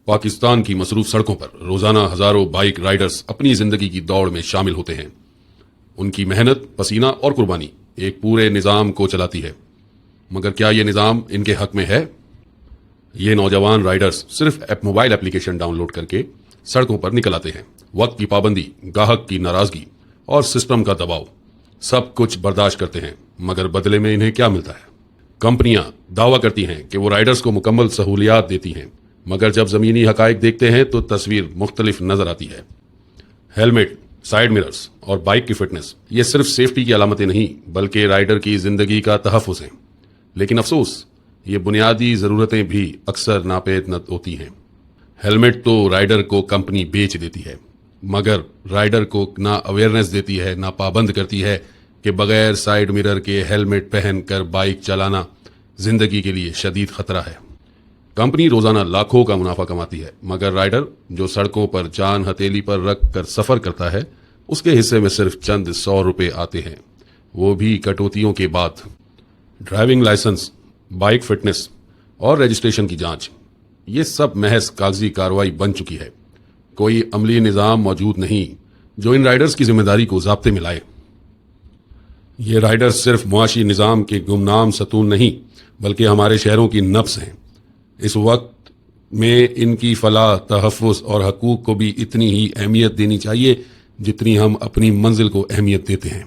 پاکستان کی مصروف سڑکوں پر روزانہ ہزاروں بائک رائڈرز اپنی زندگی کی دوڑ میں شامل ہوتے ہیں. ان کی محنت، پسینہ اور قربانی ایک پورے نظام کو چلاتی ہے. مگر کیا یہ نظام ان کے حق میں ہے؟ یہ نوجوان رائڈرز صرف موبائل اپلیکیشن ڈاؤن لوڈ کر کے سڑکوں پر نکل آتے ہیں. وقت کی پابندی، گاہک کی ناراضگی اور سسٹم کا دباؤ سب کچھ برداشت کرتے ہیں، مگر بدلے میں انہیں کیا ملتا ہے؟ کمپنیاں دعویٰ کرتی ہیں کہ وہ رائڈرز کو مکمل سہولیات دیتی ہیں، مگر جب زمینی حقائق دیکھتے ہیں تو تصویر مختلف نظر آتی ہے. ہیلمٹ، سائیڈ مررز اور بائک کی فٹنس یہ صرف سیفٹی کی علامتیں نہیں بلکہ رائڈر کی زندگی کا تحفظ ہیں. لیکن افسوس، یہ بنیادی ضرورتیں بھی اکثر ناپید ہوتی ہیں. ہیلمٹ تو رائڈر کو کمپنی بیچ دیتی ہے، مگر رائڈر کو نہ اویئرنیس دیتی ہے، نہ پابند کرتی ہے کہ بغیر سائیڈ مرر کے ہیلمٹ پہن کر بائک چلانا زندگی کے لیے شدید خطرہ ہے. کمپنی روزانہ لاکھوں کا منافع کماتی ہے، مگر رائڈر جو سڑکوں پر جان ہتھیلی پر رکھ کر سفر کرتا ہے اس کے حصے میں صرف چند 100 روپے آتے ہیں، وہ بھی کٹوتیوں کے بعد. ڈرائیونگ لائسنس، بائک فٹنس اور رجسٹریشن کی جانچ یہ سب محض کاغذی کارروائی بن چکی ہے. کوئی عملی نظام موجود نہیں جو ان رائڈرز کی ذمہ داری کو ضابطے میں لائے. یہ رائڈرز صرف معاشی نظام کے گمنام ستون نہیں بلکہ ہمارے شہروں کی نبض ہیں. اس وقت میں ان کی فلاح، تحفظ اور حقوق کو بھی اتنی ہی اہمیت دینی چاہیے جتنی ہم اپنی منزل کو اہمیت دیتے ہیں.